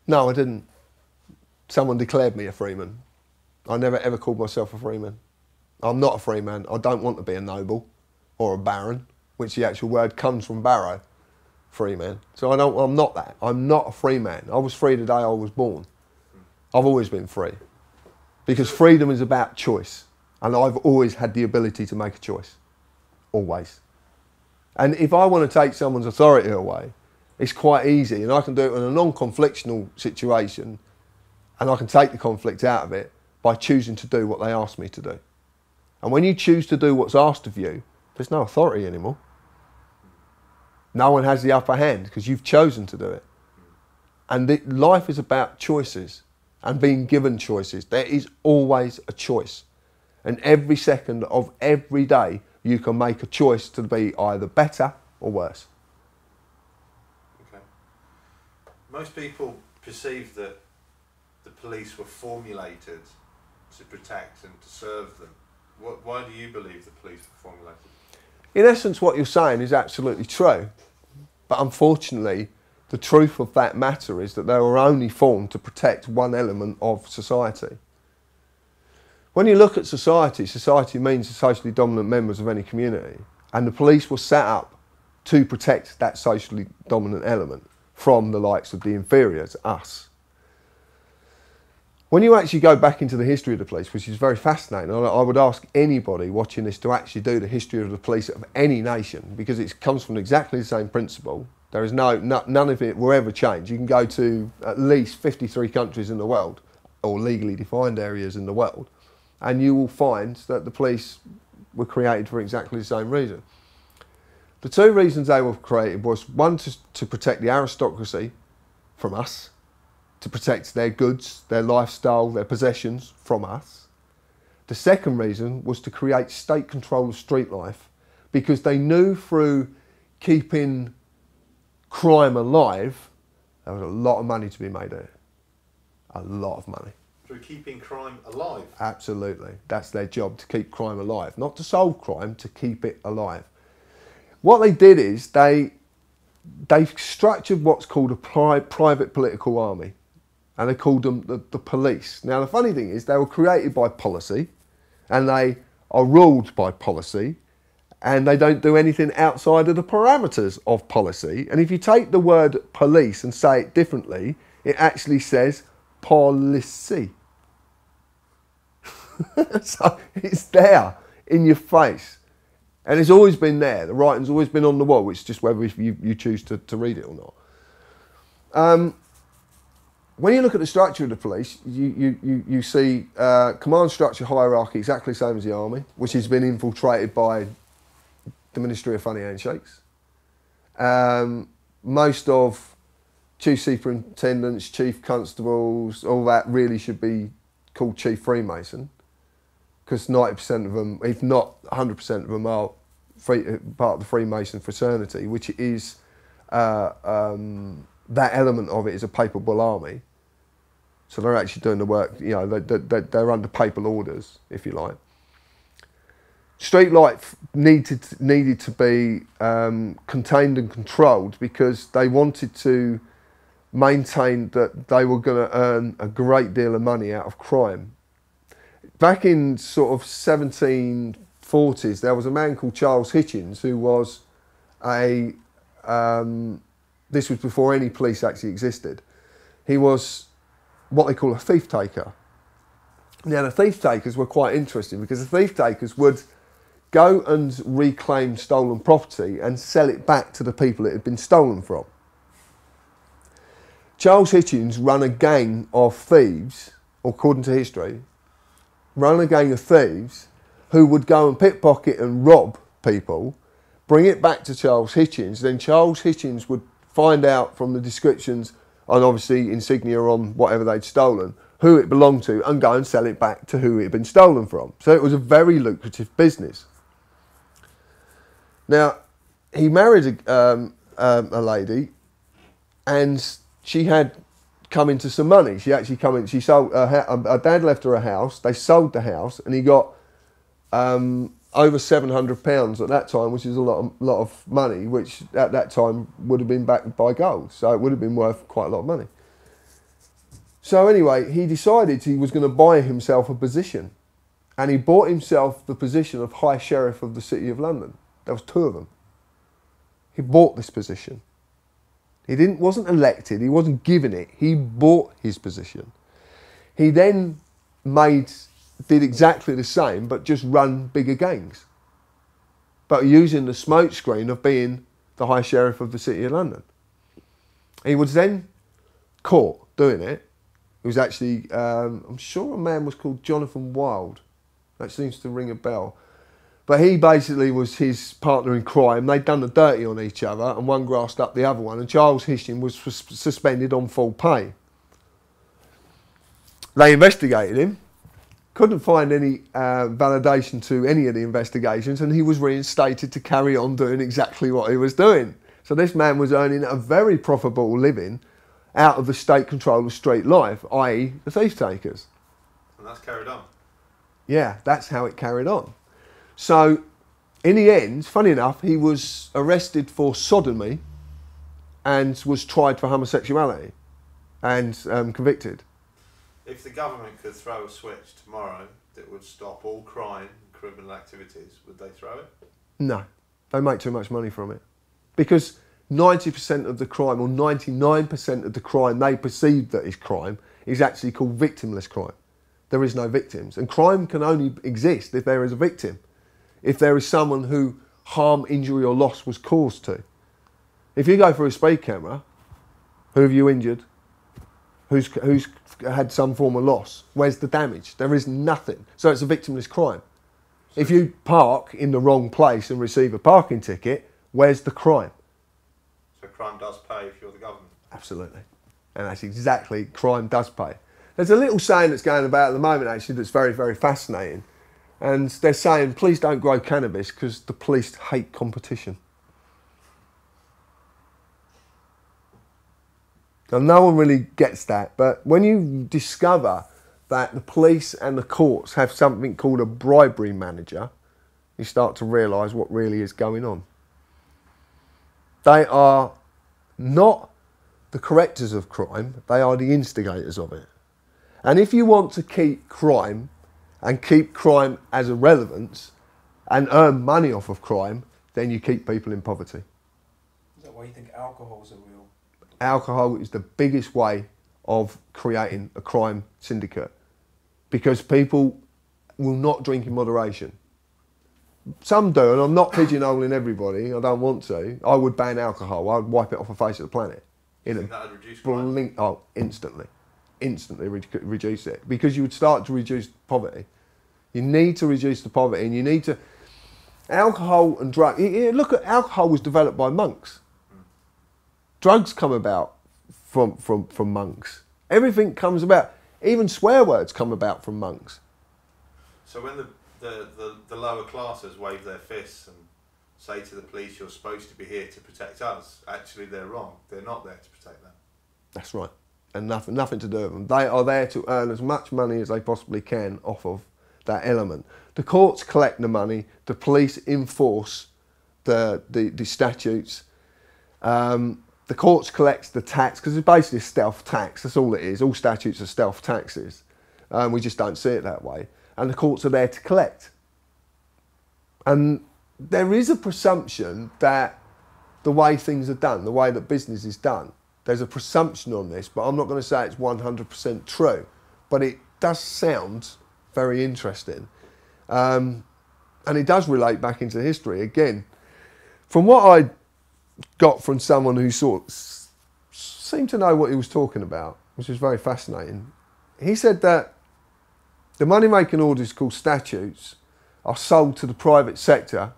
No, I didn't. Someone declared me a freeman. I never ever called myself a freeman. I'm not a freeman. I don't want to be a noble or a baron, which the actual word comes from barrow, freeman. So I'm not that. I'm not a free man. I was free the day I was born. I've always been free. Because freedom is about choice. And I've always had the ability to make a choice. Always. And if I want to take someone's authority away, it's quite easy. And I can do it in a non-conflictional situation. And I can take the conflict out of it by choosing to do what they ask me to do. And when you choose to do what's asked of you, there's no authority anymore. No one has the upper hand because you've chosen to do it. And life is about choices and being given choices. There is always a choice. And every second of every day, you can make a choice to be either better or worse. Okay. Most people perceive that the police were formulated to protect and to serve them. Why do you believe the police were formulated? In essence, what you're saying is absolutely true. But unfortunately, the truth of that matter is that they were only formed to protect one element of society. When you look at society, society means the socially dominant members of any community. And the police were set up to protect that socially dominant element from the likes of the inferiors, us. When you actually go back into the history of the police, which is very fascinating, I would ask anybody watching this to actually do the history of the police of any nation, because it comes from exactly the same principle. There is none of it will ever change. You can go to at least 53 countries in the world, or legally defined areas in the world, and you will find that the police were created for exactly the same reason. The two reasons they were created was, one, to protect the aristocracy from us, to protect their goods, their lifestyle, their possessions from us. The second reason was to create state control of street life, because they knew through keeping crime alive, there was a lot of money to be made there. A lot of money. Through keeping crime alive? Absolutely. That's their job, to keep crime alive. Not to solve crime, to keep it alive. What they did is they structured what's called a private political army. And they called them the police. Now, the funny thing is, they were created by policy, and they are ruled by policy, and they don't do anything outside of the parameters of policy. And if you take the word police and say it differently, it actually says policy. So it's there in your face. And it's always been there. The writing's always been on the wall. It's just whether you choose to read it or not. When you look at the structure of the police, you see command structure hierarchy exactly the same as the army, which has been infiltrated by the Ministry of Funny Handshakes. Most of chief superintendents, chief constables, all that really should be called chief Freemason, because 90% of them, if not 100% of them, are part of the Freemason fraternity, which is that element of it is a papal army. So they're actually doing the work, you know, they're under papal orders, if you like. Street life needed to be contained and controlled, because they wanted to maintain that they were going to earn a great deal of money out of crime. Back in sort of 1740s, there was a man called Charles Hitchens who was this was before any police actually existed. He was what they call a thief taker. Now, the thief takers were quite interesting, because the thief takers would go and reclaim stolen property and sell it back to the people it had been stolen from. Charles Hitchens ran a gang of thieves, according to history, ran a gang of thieves who would go and pickpocket and rob people, bring it back to Charles Hitchens, then Charles Hitchens would find out from the descriptions and obviously insignia on whatever they'd stolen, who it belonged to, and go and sell it back to who it had been stolen from. So it was a very lucrative business. Now, he married a lady, and she had come into some money. She actually come in, she sold, her dad left her a house, they sold the house, and he got over £700 at that time, which is a lot of money, which at that time would have been backed by gold. So it would have been worth quite a lot of money. So anyway, he decided he was going to buy himself a position. And he bought himself the position of High Sheriff of the City of London. There was 2 of them. He bought this position. Wasn't elected, he wasn't given it, he bought his position. He then did exactly the same, but just run bigger gangs. But using the smokescreen of being the High Sheriff of the City of London. He was then caught doing it. It was actually, I'm sure a man was called Jonathan Wild. That seems to ring a bell. But he basically was his partner in crime. They'd done the dirty on each other and one grassed up the other one, and Charles Hisham was suspended on full pay. They investigated him, couldn't find any validation to any of the investigations, and he was reinstated to carry on doing exactly what he was doing. So this man was earning a very profitable living out of the state control of street life, i.e. the thief takers. And that's carried on. Yeah, that's how it carried on. So, in the end, funny enough, he was arrested for sodomy and was tried for homosexuality and convicted. If the government could throw a switch tomorrow that would stop all crime and criminal activities, would they throw it? No, they make too much money from it. Because 90% of the crime, or 99% of the crime they perceive that is crime, is actually called victimless crime. There is no victims. And crime can only exist if there is a victim. If there is someone who harm, injury or loss was caused to. If you go through a speed camera, who have you injured? Who's had some form of loss? Where's the damage? There is nothing. So it's a victimless crime. So if you park in the wrong place and receive a parking ticket, where's the crime? So crime does pay if you're the government? Absolutely. And that's exactly, crime does pay. There's a little saying that's going about at the moment actually that's very, very fascinating. And they're saying, please don't grow cannabis because the police hate competition. Now, no one really gets that, but when you discover that the police and the courts have something called a bribery manager, you start to realise what really is going on. They are not the correctors of crime, they are the instigators of it. And if you want to keep crime and keep crime as a relevance and earn money off of crime, then you keep people in poverty. Is that why you think alcohol's a real... Alcohol is the biggest way of creating a crime syndicate because people will not drink in moderation. Some do, and I'm not pigeonholing everybody, I don't want to. I would ban alcohol, I would wipe it off the face of the planet. You think that would reduce crime? Oh, instantly reduce it because you would start to reduce poverty. You need to reduce the poverty, and you need to. Alcohol and drugs. Look at alcohol was developed by monks. Drugs come about from monks. Everything comes about. Even swear words come about from monks. So when the lower classes wave their fists and say to the police, "You're supposed to be here to protect us," actually they're wrong. They're not there to protect them. That's right. And nothing to do with them. They are there to earn as much money as they possibly can off of that element. The courts collect the money, the police enforce the statutes, the courts collect the tax, because it's basically a stealth tax, that's all it is. All statutes are stealth taxes. We just don't see it that way. And the courts are there to collect. And there is a presumption that the way things are done, the way that business is done, there's a presumption on this, but I'm not going to say it's 100% true. But it does sound very interesting. And it does relate back into history. Again, from what I got from someone who sort of seemed to know what he was talking about, which was very fascinating, he said that the money-making orders called statutes are sold to the private sector,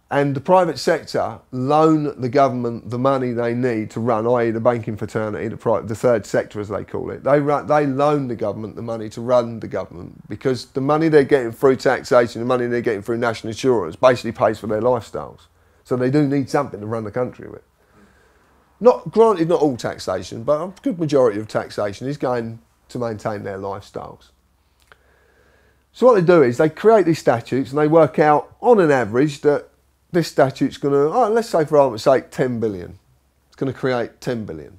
and the private sector loan the government the money they need to run, i.e. the banking fraternity, the third sector as they call it. They loan the government the money to run the government because the money they're getting through taxation, the money they're getting through national insurance basically pays for their lifestyles. So they do need something to run the country with. Granted, not all taxation, but a good majority of taxation is going to maintain their lifestyles. So what they do is they create these statutes and they work out on an average that this statute's going to, let's say for argument's sake, 10 billion. It's going to create 10 billion.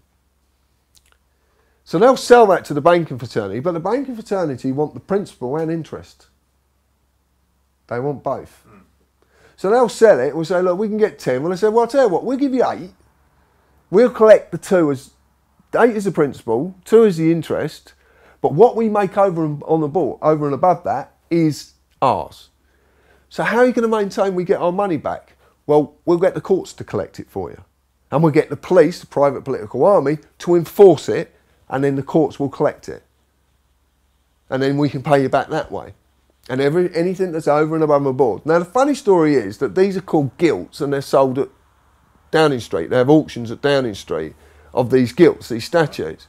So they'll sell that to the banking fraternity, but the banking fraternity want the principal and interest. They want both. So they'll sell it. We'll say, look, we can get 10. Well, they say, well, I'll tell you what, we'll give you 8. We'll collect the 2 as 8 is the principal, 2 is the interest, but what we make over and on the board, over and above that, is ours. So how are you going to maintain we get our money back? Well, we'll get the courts to collect it for you. And we'll get the police, the private political army, to enforce it, and then the courts will collect it. And then we can pay you back that way. And anything that's over and above the board. Now, the funny story is that these are called gilts, and they're sold at Downing Street. They have auctions at Downing Street of these gilts, these statues.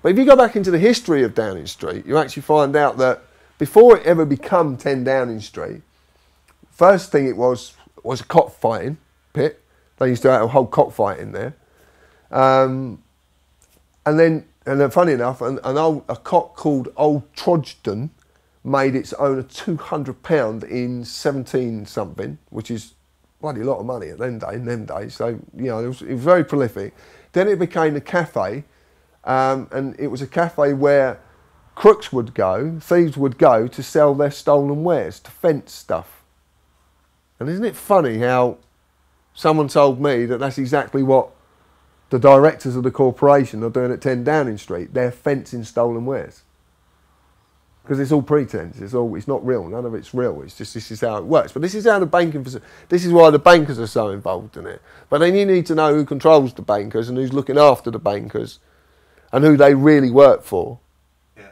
But if you go back into the history of Downing Street, you actually find out that before it ever became 10 Downing Street, first thing it was a cockfighting pit. They used to have a whole cockfight in there. And then funny enough, a cock called Old Trojden made its own of £200 in 17 something, which is bloody lot of money in them days. So, you know, it was very prolific. Then it became a cafe, and it was a cafe where crooks would go, thieves would go to sell their stolen wares, to fence stuff. And isn't it funny how someone told me that that's exactly what the directors of the corporation are doing at 10 Downing Street. They're fencing stolen wares. Because it's all pretense, it's not real, none of it's real, it's just this is how it works. But this is how this is why the bankers are so involved in it. But then you need to know who controls the bankers and who's looking after the bankers and who they really work for. Yeah.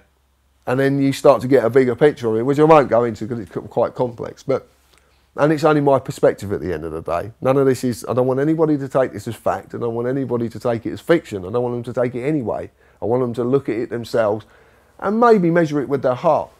And then you start to get a bigger picture of it, which I won't go into because it's quite complex. And it's only my perspective at the end of the day. None of this is, I don't want anybody to take this as fact. I don't want anybody to take it as fiction. I don't want them to take it anyway. I want them to look at it themselves and maybe measure it with their heart.